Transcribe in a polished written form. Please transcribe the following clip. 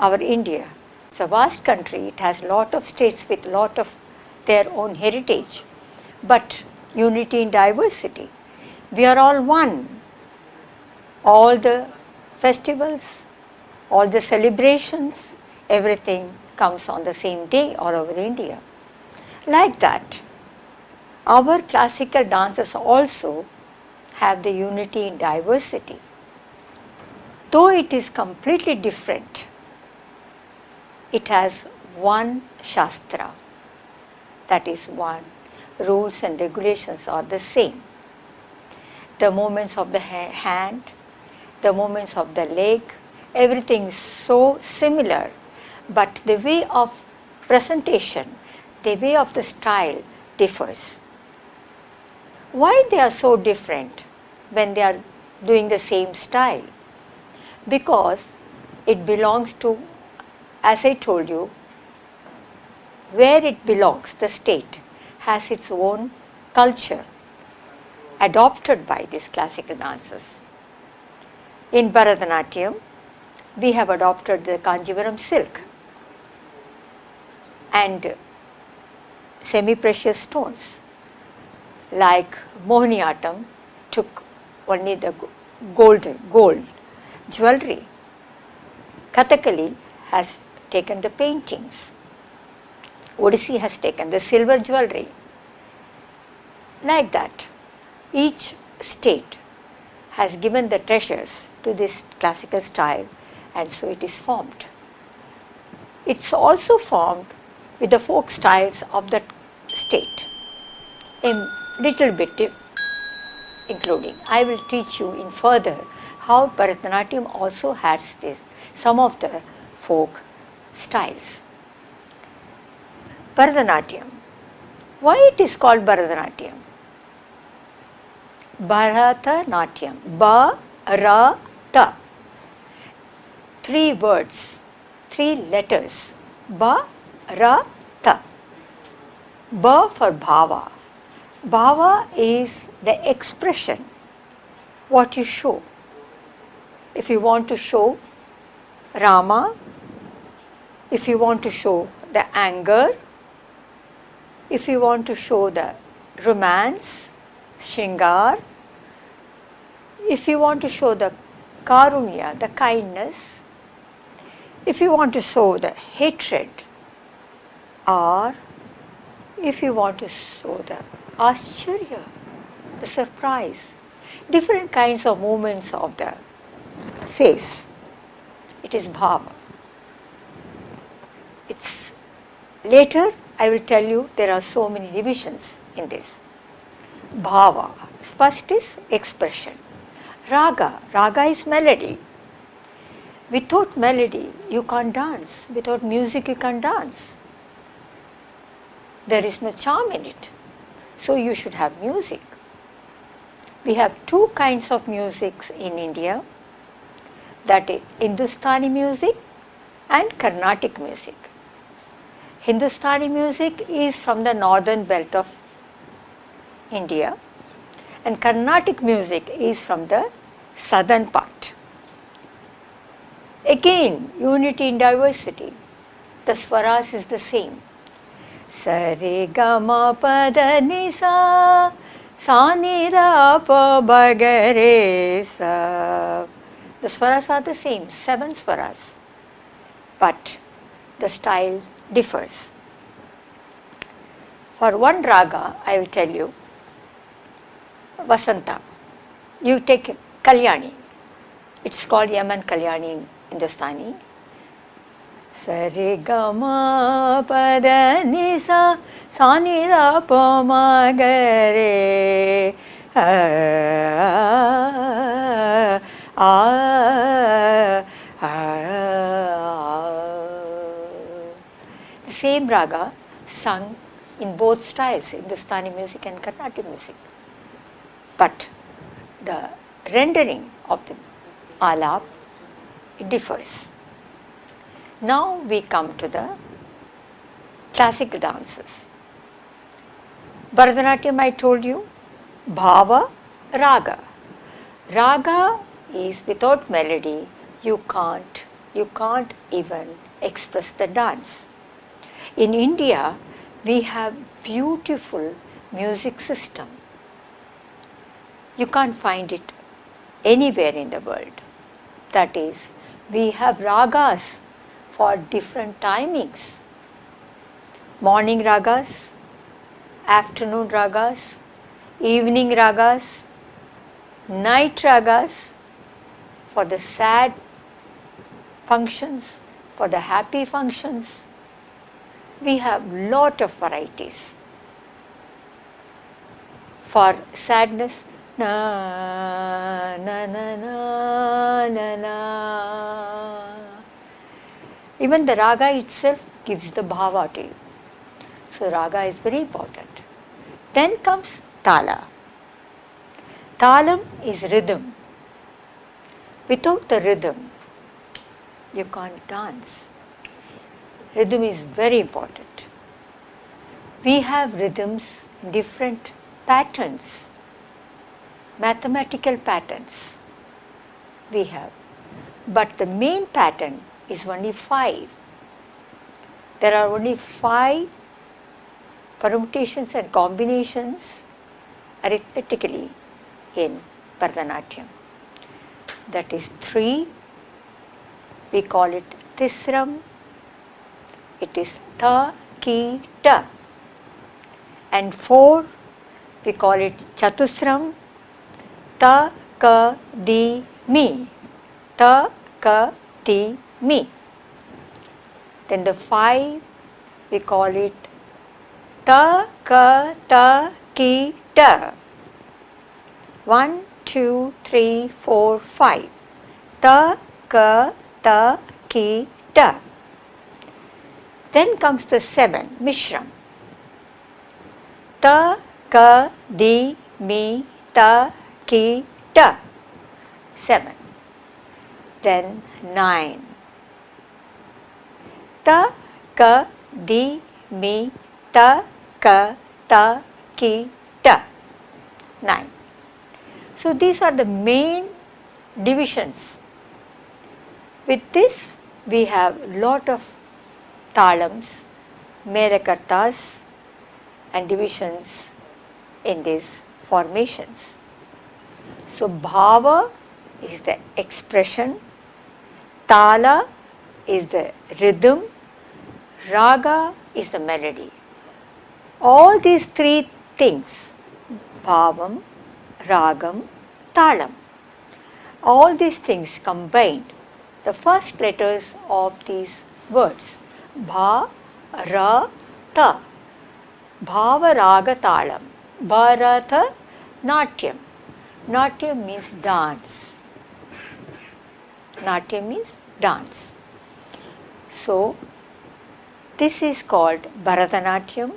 our India. It's a vast country. It has a lot of states with a lot of their own heritage, but unity in diversity. We are all one. All the festivals, all the celebrations, everything comes on the same day all over India. Like that, our classical dances also have the unity in diversity. Though it is completely different, it has one Shastra, that is one. Rules and regulations are the same. The movements of the hand, the movements of the leg, everything is so similar, but the way of presentation, the way of the style differs. Why they are so different when they are doing the same style? Because it belongs to, as I told you, where it belongs, the state has its own culture adopted by these classical dances. In Bharatanatyam, we have adopted the Kanjivaram silk and semi-precious stones. Like Mohiniyattam took only the gold jewelry. Kathakali has taken the paintings. Odissi has taken the silver jewelry. Like that, each state has given the treasures to this classical style, and so it is formed. It's also formed with the folk styles of that state. A little bit including. I will teach you in further how Bharatanatyam also has this, some of the folk styles. Bharatanatyam. Why it is called Bharatanatyam? Bharatanatyam. Ba-ra-ta. 3 words, 3 letters. Ba-ra-ta. Ba for bhava. Bhava is the expression, what you show. If you want to show Rama, if you want to show the anger, if you want to show the romance, Shringar, if you want to show the Karunya, the kindness, if you want to show the hatred, or if you want to show the Ascharya, the surprise, different kinds of movements of the face, it is bhava. It's later I will tell you there are so many divisions in this. Bhava, first is expression. Raga, raga is melody. Without melody you can't dance, without music you can't dance. There is no charm in it. So you should have music. We have 2 kinds of music in India, that is Hindustani music and Carnatic music. Hindustani music is from the northern belt of India and Carnatic music is from the southern part. Again, unity in diversity. The swaras is the same. Sa re ga ma pa da ni sa, sa ni da pa ba ga re sa. The swaras are the same, 7 swaras, but the style differs. For one raga, I will tell you, Vasanta. You take Kalyani. It's called Yaman Kalyani in Hindustani. Sa re ga ma pa da ni sa, sa ni da pa ma ga re. The same raga sung in both styles, Hindustani music and Carnatic music. But the rendering of the alap differs. Now we come to the classical dances. Bharatanatyam, I told you, bhava, raga. Raga is without melody, you can't you can't even express the dance. In India, we have beautiful music system. You can't find it anywhere in the world. That is, we have ragas for different timings. Morning ragas, afternoon ragas, evening ragas, night ragas for the sad functions, for the happy functions. We have lot of varieties. For sadness, na na na na na na. Even the raga itself gives the bhava to you. So raga is very important. Then comes tala. Talam is rhythm. Without the rhythm, you can't dance. Rhythm is very important. We have rhythms in different patterns, mathematical patterns we have. But the main pattern is only 5. There are only 5 permutations and combinations arithmetically in Bharatanatyam. That is 3, we call it Tisram, it is Ta, Ki, Ta. And 4, we call it Chatusram, Ta, Ka, Di, Mi. Ta, Ka, Di, Mi. Then the 5, we call it Ta, Ka, Ta, Ki, Ta. 1, 2, 3, 4, 5. Ta, Ka, Ta, Ki, Ta. Then comes the 7, Mishram. Ta, Ka, Di, Mi, Ta, Ki, Ta. 7. Then 9. Ta, Ka, Di, Mi, Ta, Ka, Ta, Ki, Ta. 9. So these are the main divisions. With this, we have lot of talams, melakartas and divisions in these formations. So bhava is the expression, tala is the rhythm, raga is the melody. All these 3 things, bhavam, ragam, talam, all these things combined, the first letters of these words, bha, ra, ta, bhava, raga, talam, bharata, natyam. Natyam means dance. Natyam means dance. So, this is called Bharatanatyam